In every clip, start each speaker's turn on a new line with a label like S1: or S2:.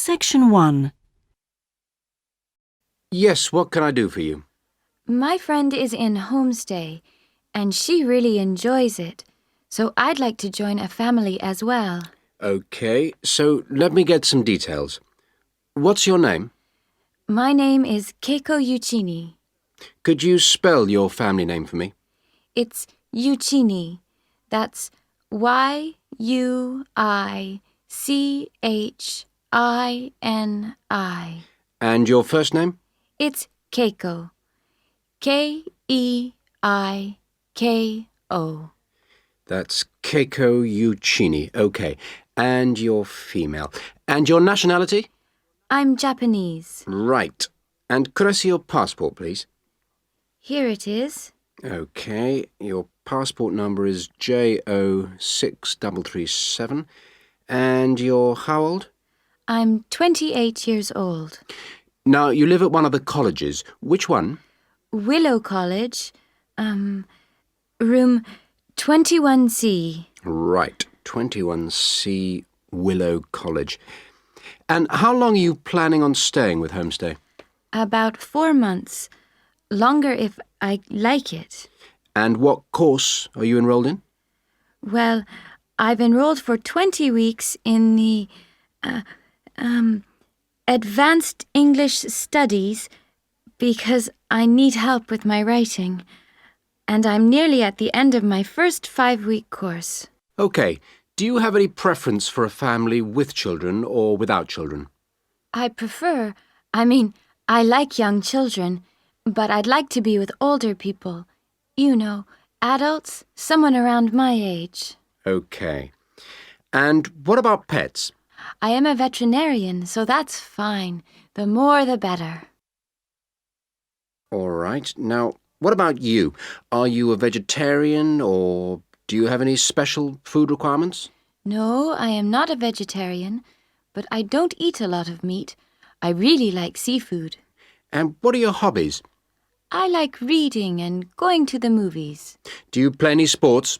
S1: Section 1.
S2: Yes, what can I do for you?
S3: My friend is in homestay, and she really enjoys it, so I'd like to join a family as well.
S2: Okay, so let me get some details. What's your name?
S3: My name is Keiko Yuchini.
S2: Could you spell your family name for me?
S3: It's Yuchini. That's Yuchini.
S2: And your first name?
S3: It's Keiko. Keiko.
S2: That's Keiko Yuchini. Okay. And you're female. And your nationality?
S3: I'm Japanese.
S2: Right. And could I see your passport, please?
S3: Here it is.
S2: Okay. Your passport number is JO6337. And you're how old?
S3: I'm 28 years old.
S2: Now, you live at one of the colleges. Which one?
S3: Willow College. Room 21C.
S2: Right. 21C Willow College. And how long are you planning on staying with Homestay?
S3: About 4 months. Longer if I like it.
S2: And what course are you enrolled in?
S3: Well, I've enrolled for 20 weeks in the Advanced English Studies because I need help with my writing. And I'm nearly at the end of my first 5-week course.
S2: Okay. Do you have any preference for a family with children or without children?
S3: I like young children, but I'd like to be with older people. You know, adults, someone around my age.
S2: Okay. And what about pets?
S3: I am a veterinarian, so that's fine. The more the better.
S2: All right. Now, what about you? Are you a vegetarian or do you have any special food requirements?
S3: No, I am not a vegetarian, but I don't eat a lot of meat. I really like seafood.
S2: And what are your hobbies?
S3: I like reading and going to the movies.
S2: Do you play any sports?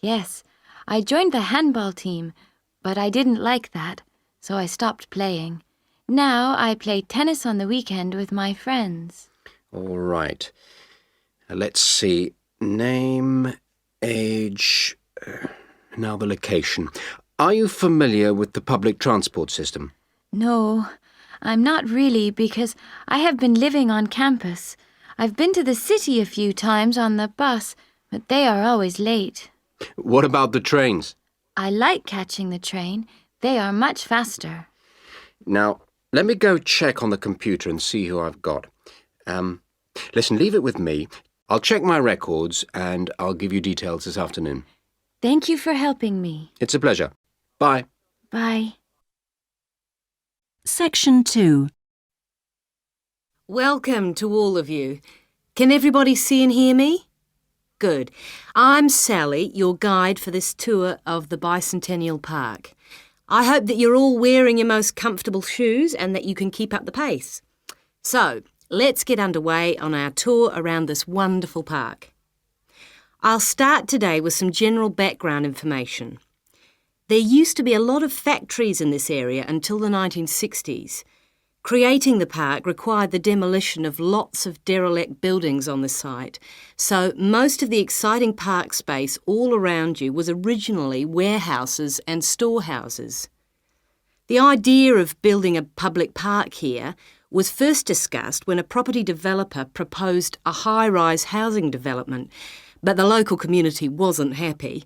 S3: Yes, I joined the handball team, but I didn't like that, so I stopped playing. Now I play tennis on the weekend with my friends.
S2: All right. Let's see. Name, age, now the location. Are you familiar with the public transport system?
S3: No, I'm not really because I have been living on campus. I've been to the city a few times on the bus, but they are always late.
S2: What about the trains?
S3: I like catching the train. They are much faster.
S2: Now, let me go check on the computer and see who I've got. Listen, leave it with me. I'll check my records and I'll give you details this afternoon.
S3: Thank you for helping me.
S2: It's a pleasure. Bye.
S3: Bye.
S1: Section 2.
S4: Welcome to all of you. Can everybody see and hear me? Good. I'm Sally, your guide for this tour of the Bicentennial Park. I hope that you're all wearing your most comfortable shoes and that you can keep up the pace. So, let's get underway on our tour around this wonderful park. I'll start today with some general background information. There used to be a lot of factories in this area until the 1960s. Creating the park required the demolition of lots of derelict buildings on the site, so most of the exciting park space all around you was originally warehouses and storehouses. The idea of building a public park here was first discussed when a property developer proposed a high-rise housing development, but the local community wasn't happy.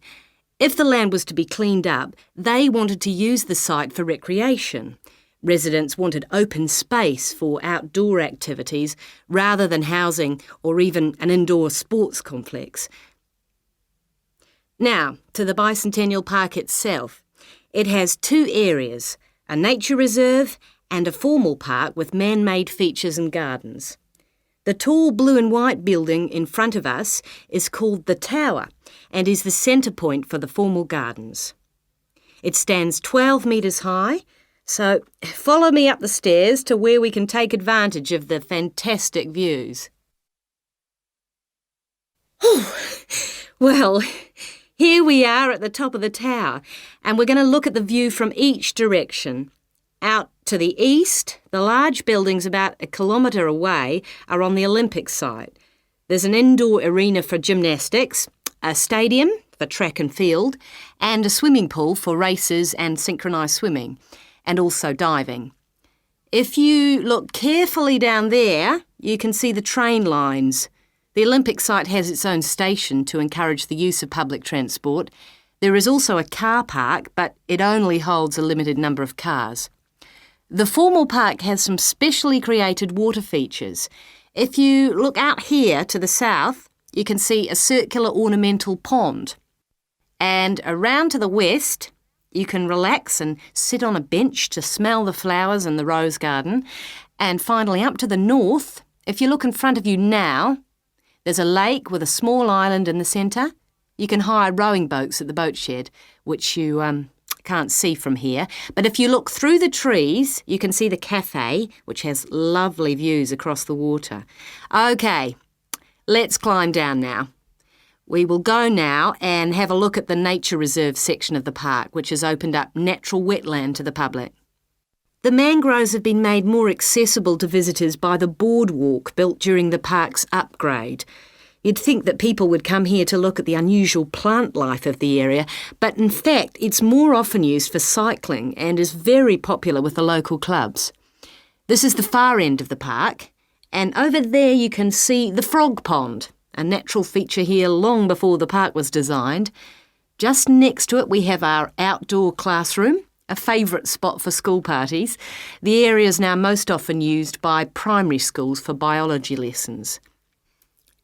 S4: If the land was to be cleaned up, they wanted to use the site for recreation. Residents wanted open space for outdoor activities rather than housing or even an indoor sports complex. Now, to the Bicentennial Park itself. It has 2 areas, a nature reserve and a formal park with man-made features and gardens. The tall blue and white building in front of us is called the Tower and is the centre point for the formal gardens. It stands 12 metres high, so follow me up the stairs to where we can take advantage of the fantastic views. Well, here we are at the top of the tower, and we're going to look at the view from each direction, out To the east, the large buildings about a kilometre away are on the Olympic site. There's an indoor arena for gymnastics, a stadium for track and field, and a swimming pool for races and synchronised swimming, and also diving. If you look carefully down there, you can see the train lines. The Olympic site has its own station to encourage the use of public transport. There is also a car park, but it only holds a limited number of cars. The formal park has some specially created water features. If you look out here to the south, you can see a circular ornamental pond. And around to the west, you can relax and sit on a bench to smell the flowers in the rose garden. And finally, up to the north, if you look in front of you now, there's a lake with a small island in the centre. You can hire rowing boats at the boat shed, which you can't see from here. But if you look through the trees, you can see the cafe, which has lovely views across the water. OK, let's climb down now. We will go now and have a look at the nature reserve section of the park, which has opened up natural wetland to the public. The mangroves have been made more accessible to visitors by the boardwalk built during the park's upgrade. You'd think that people would come here to look at the unusual plant life of the area, but in fact it's more often used for cycling and is very popular with the local clubs. This is the far end of the park, and over there you can see the frog pond, a natural feature here long before the park was designed. Just next to it we have our outdoor classroom, a favourite spot for school parties. The area is now most often used by primary schools for biology lessons.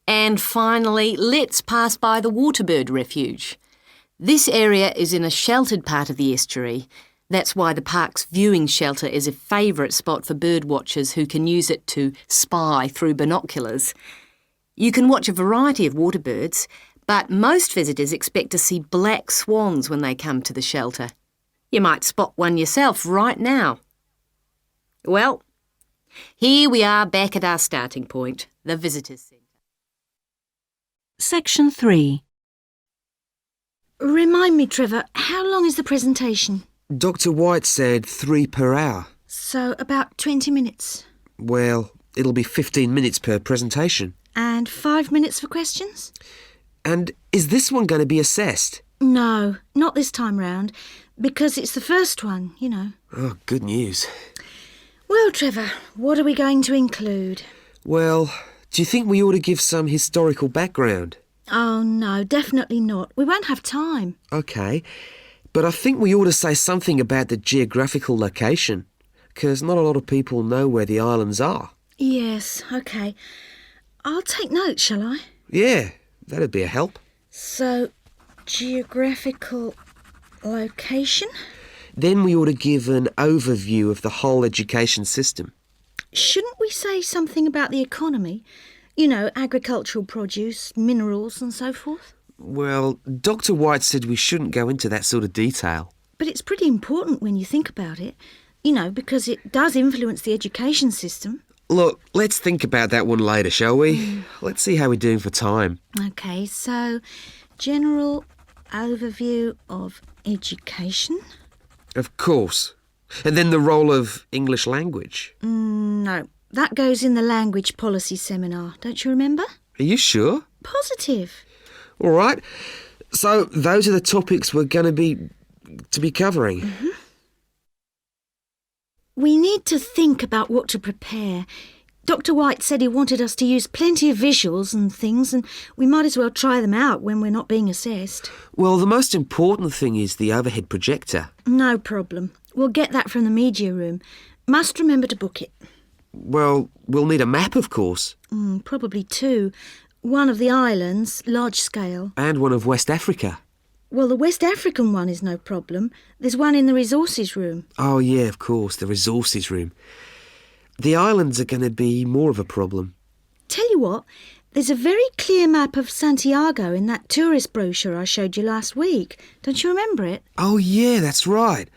S4: And finally, let's pass by the waterbird refuge. This area is in a sheltered part of the estuary. That's why the park's viewing shelter is a favourite spot for bird watchers who can use it to spy through binoculars. You can watch a variety of waterbirds, but most visitors expect to see black swans when they come to the shelter. You might spot one yourself right now. Well, here we are back at our starting point, the Visitors Centre.
S1: Section 3.
S5: Remind me, Trevor, how long is the presentation?
S6: Dr. White said 3 per hour.
S5: So about 20 minutes.
S6: Well, it'll be 15 minutes per presentation.
S5: And 5 minutes for questions?
S6: And is this one going to be assessed?
S5: No, not this time round, because it's the first one, you know.
S6: Oh, good news.
S5: Well, Trevor, what are we going to include?
S6: Well, do you think we ought to give some historical background?
S5: Oh, no, definitely not. We won't have time.
S6: OK, but I think we ought to say something about the geographical location, because not a lot of people know where the islands are.
S5: Yes, OK. I'll take notes, shall I?
S6: Yeah, that'd be a help.
S5: So, geographical location?
S6: Then we ought to give an overview of the whole education system.
S5: Shouldn't we say something about the economy? You know, agricultural produce, minerals and so forth?
S6: Well, Dr. White said we shouldn't go into that sort of detail.
S5: But it's pretty important when you think about it, you know, because it does influence the education system.
S6: Look, let's think about that one later, shall we? Let's see how we're doing for time.
S5: OK, so general overview of education?
S6: Of course. And then the role of English language.
S5: No, that goes in the language policy seminar, don't you remember?
S6: Are you sure?
S5: Positive.
S6: All right. So those are the topics we're going to be covering.
S5: Mm-hmm. We need to think about what to prepare. Dr. White said he wanted us to use plenty of visuals and things, and we might as well try them out when we're not being assessed.
S6: Well, the most important thing is the overhead projector.
S5: No problem. We'll get that from the media room. Must remember to book it.
S6: Well, we'll need a map, of course.
S5: Probably 2. One of the islands, large scale.
S6: And one of West Africa.
S5: Well, the West African one is no problem. There's one in the resources room.
S6: Oh, yeah, of course, the resources room. The islands are going to be more of a problem.
S5: Tell you what, there's a very clear map of Santiago in that tourist brochure I showed you last week. Don't you remember it?
S6: Oh, yeah, that's right.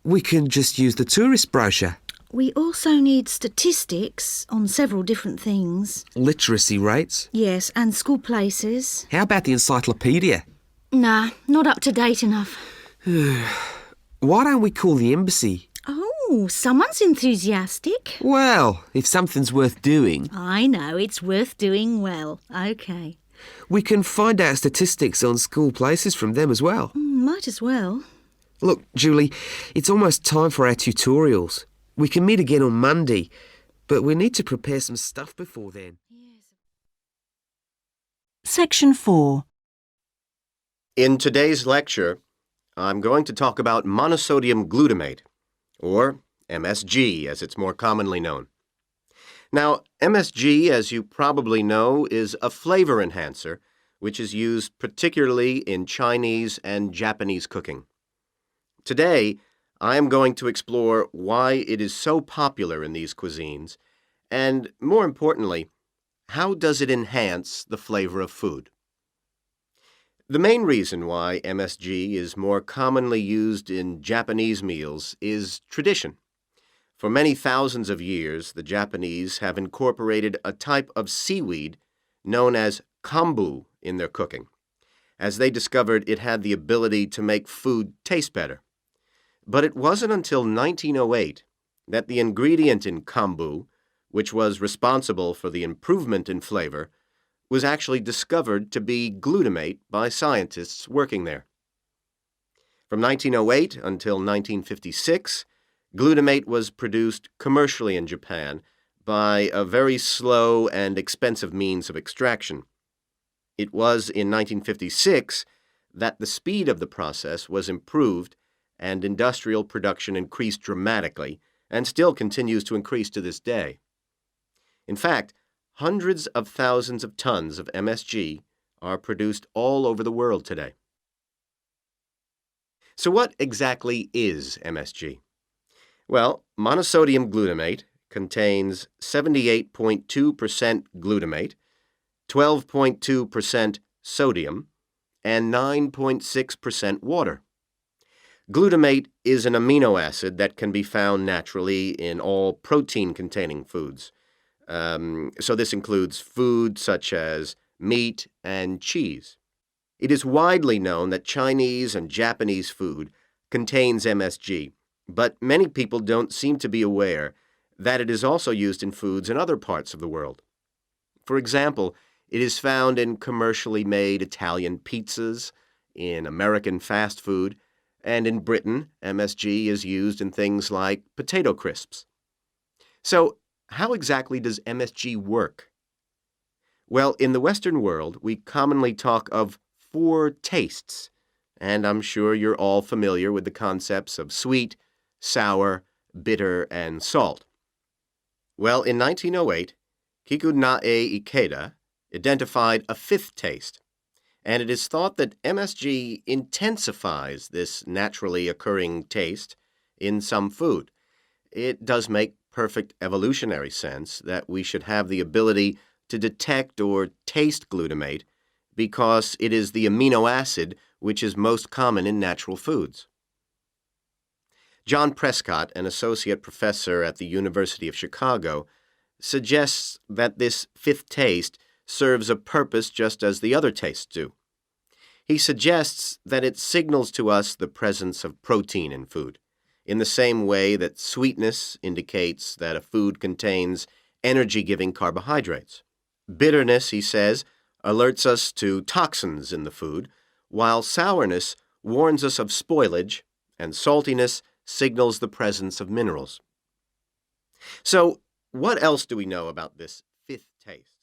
S6: We can just use the tourist brochure.
S5: We also need statistics on several different things.
S6: Literacy rates.
S5: Yes, and school places.
S6: How about the encyclopedia?
S5: Nah, not up to date enough.
S6: Why don't we call the embassy?
S5: Oh, Oh, someone's enthusiastic.
S6: Well, if something's worth doing,
S5: I know, it's worth doing well. OK.
S6: we can find out statistics on school places from them as well.
S5: Might as well.
S6: Look, Julie, it's almost time for our tutorials. We can meet again on Monday, but we need to prepare some stuff before then.
S1: Section 4.
S2: In today's lecture, I'm going to talk about monosodium glutamate, or MSG as it's more commonly known. Now, MSG, as you probably know, is a flavor enhancer, which is used particularly in Chinese and Japanese cooking. Today, I am going to explore why it is so popular in these cuisines, and more importantly, how does it enhance the flavor of food? The main reason why MSG is more commonly used in Japanese meals is tradition. For many thousands of years, the Japanese have incorporated a type of seaweed known as kombu in their cooking, as they discovered it had the ability to make food taste better. But it wasn't until 1908 that the ingredient in kombu, which was responsible for the improvement in flavor, was actually discovered to be glutamate by scientists working there. From 1908 until 1956, glutamate was produced commercially in Japan by a very slow and expensive means of extraction. It was in 1956 that the speed of the process was improved and industrial production increased dramatically and still continues to increase to this day. In fact, hundreds of thousands of tons of MSG are produced all over the world today. So what exactly is MSG? Well, monosodium glutamate contains 78.2% glutamate, 12.2% sodium, and 9.6% water. Glutamate is an amino acid that can be found naturally in all protein-containing foods. So this includes food such as meat and cheese. It is widely known that Chinese and Japanese food contains MSG, but many people don't seem to be aware that it is also used in foods in other parts of the world. For example, it is found in commercially made Italian pizzas, in American fast food, and in Britain, MSG is used in things like potato crisps. So, how exactly does MSG work? Well, in the Western world, we commonly talk of 4 tastes, and I'm sure you're all familiar with the concepts of sweet, sour, bitter, and salt. Well, in 1908, Kikunae Ikeda identified a 5th taste, and it is thought that MSG intensifies this naturally occurring taste in some food. It does make perfect evolutionary sense that we should have the ability to detect or taste glutamate because it is the amino acid which is most common in natural foods. John Prescott, an associate professor at the University of Chicago, suggests that this 5th taste serves a purpose just as the other tastes do. He suggests that it signals to us the presence of protein in food, in the same way that sweetness indicates that a food contains energy-giving carbohydrates. Bitterness, he says, alerts us to toxins in the food, while sourness warns us of spoilage, and saltiness signals the presence of minerals. So, what else do we know about this 5th taste?